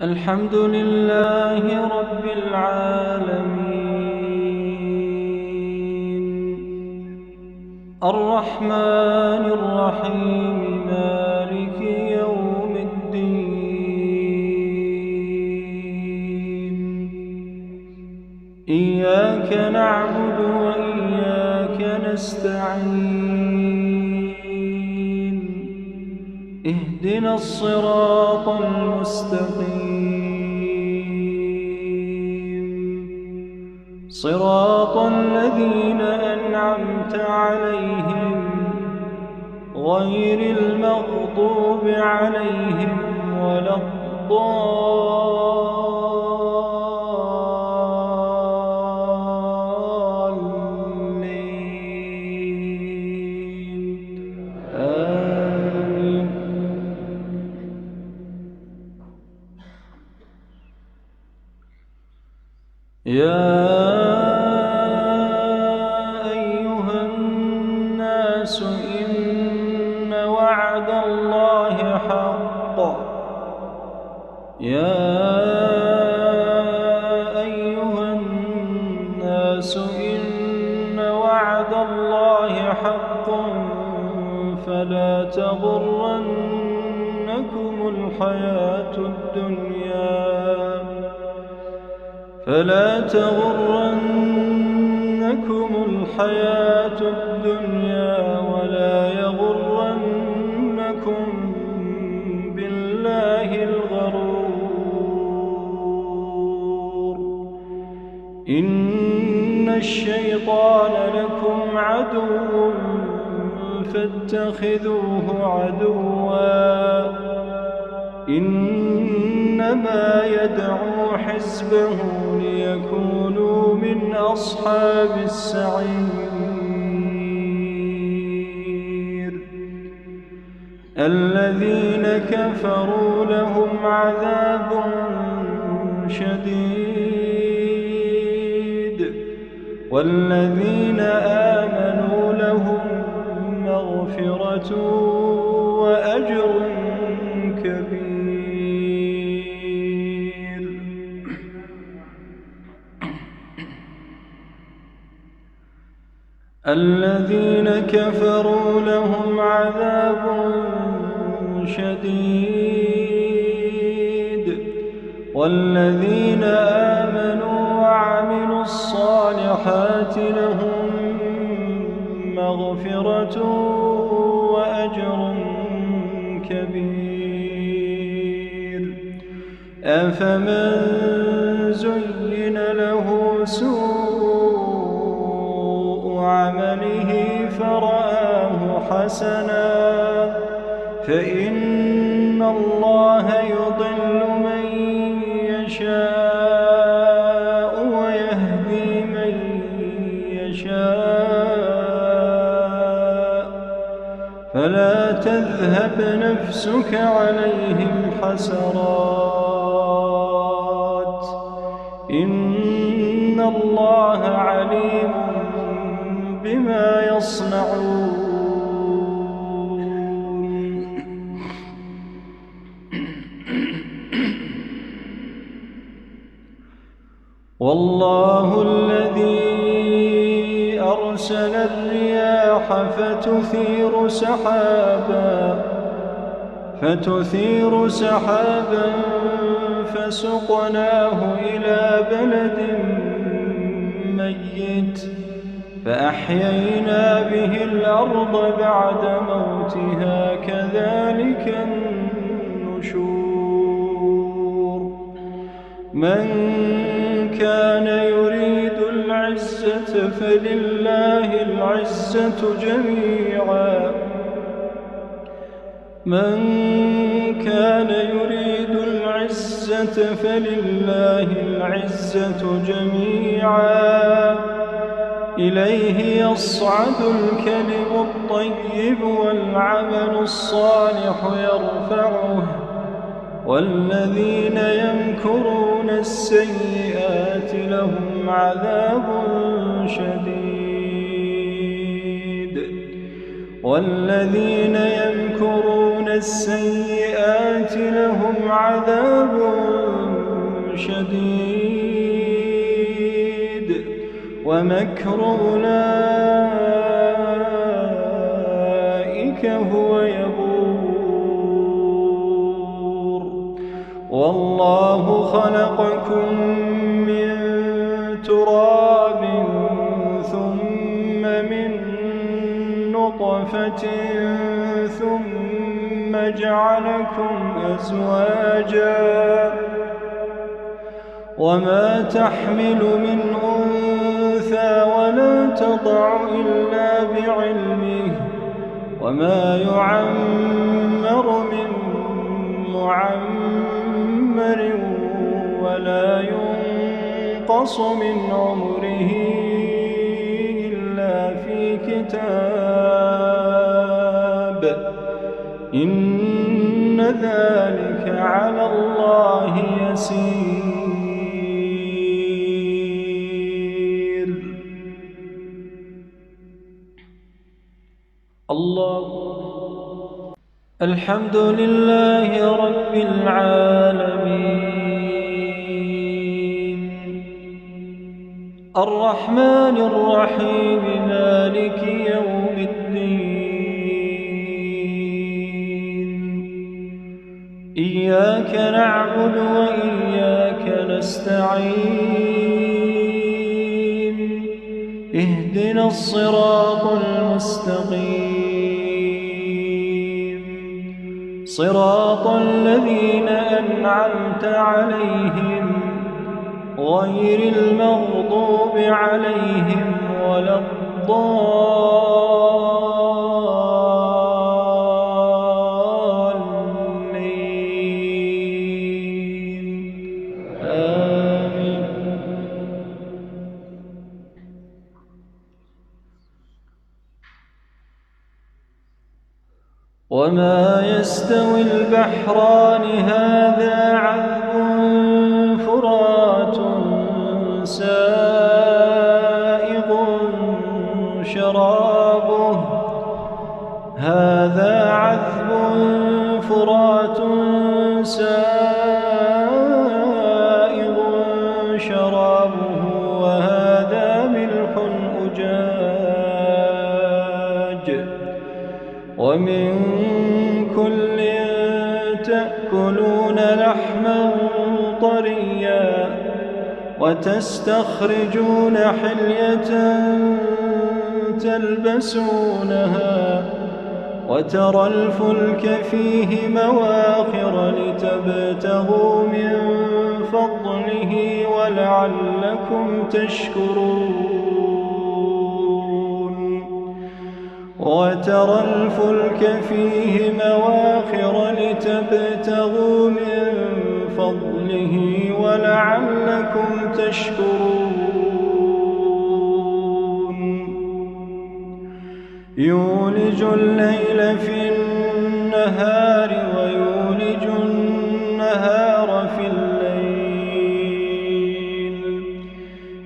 الحمد لله رب العالمين الرحمن الرحيم مالك يوم الدين إياك نعبد وإياك نستعين اهدنا الصراط المستقيم صراط الذين أنعمت عليهم غير المغضوب عليهم ولا الضالين آمين. يا أيها الناس إن وعد الله حق فلا تغرنكم الحياة الدنيا ولا يغرنكم بالله الغرور إن الشيطان لكم عدو فاتخذوه عدوا إنما يدعو حزبه ليكونوا من أصحاب السعير الذين كفروا لهم عذاب شديد والذين آمنوا لهم مغفرة وأجر كبير. الذين كفروا لهم عذاب شديد والذين آمنوا وعملوا الصالحات لهم مغفرة وأجر كبير. أفمن زين له سوء عمله فرآه حسنا فإن الله يضل من يشاء ويهدي من يشاء فلا تذهب نفسك عليهم حسرات إن الله عليم بما يصنعون. والله الذي أرسل الرياح فتثير سحابا فسقناه إلى بلد ميت فأحيينا به الأرض بعد موتها كذلك النشور. من كان يريد العزة فلله العزة جميعا إليه يصعد الكلم الطيب والعمل الصالح يرفعه والذين يمكرون السيئات لهم عذاب شديد والذين يمكرون السيئات لهم عذاب شديد ومكر أولئك هو يبور والله خلقكم من تراب ثم من نطفة ثم جعلكم أزواجا وما تحمل من أنثى ولا تضع إلا بعلمه وما يعمر من معمر ولا ينقص من عمره إلا في كتاب إن ذلك على الله يسير. الله الحمد لله رب العالمين الرحمن الرحيم مالك يوم الدين إياك نعبد وإياك نستعين اهدنا الصراط المستقيم صراط الذين أنعمت عليهم غير المغضوب عليهم ولا الضالين آمين. وما يستوي البحران هذا عذب فرات سائغ شرابه هذا عذب فرات سائغ شرابه وهذا ملح أجاج ومن كل تأكلون لحما طريا وتستخرجون حلية تلبسونها وترى الفلك فيه مواخر لتبتغوا من فضله ولعلكم تشكرون وترى الفلك فيه مواخر لتبتغوا من فضله ولعلكم تشكرون يولج الليل في النهار ويولج النهار في الليل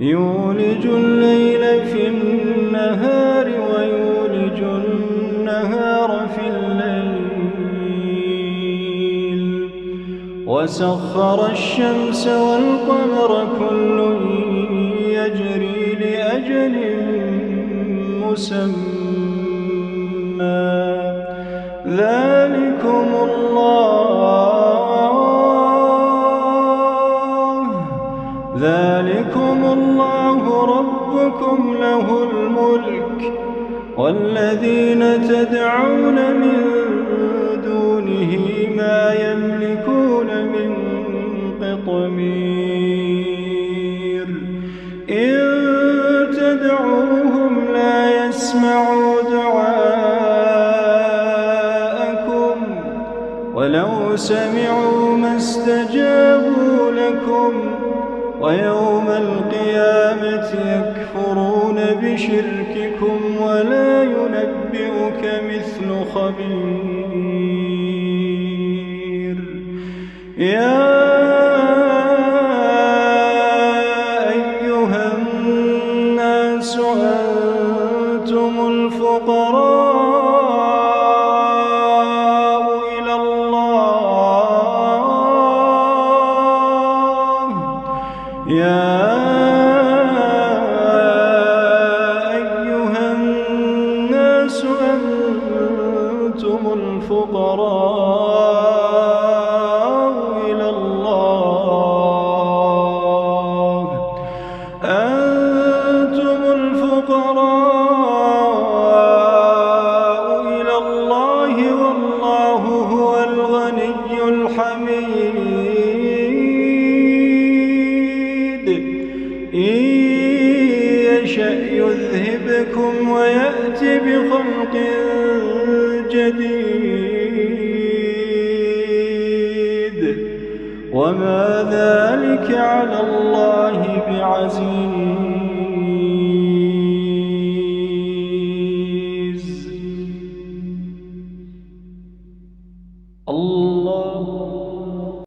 يولج الليل في النهار ويولج النهار في الليل وسخر الشمس والقمر كل يجري لأجل مسمى ذلكم الله ربكم له الملك والذين تدعون من دونه ما يملكون من قطمير إن تدعوهم لا يسمعوا دعاءكم ولو سمعوا ما استجابوا لكم ويوم القيامة يكفرون بشرككم ولا ينبئك مثل خبير يا أيها الناس أنتم الفقراء إلى الله يا أيها الناس أنتم الفقراء إلى الله، أنتم الفقراء إلى الله والله هو الغني الحميد. إن يشأ يذهبكم ويأت بخلق جديد، وما ذلك على الله بعزيز.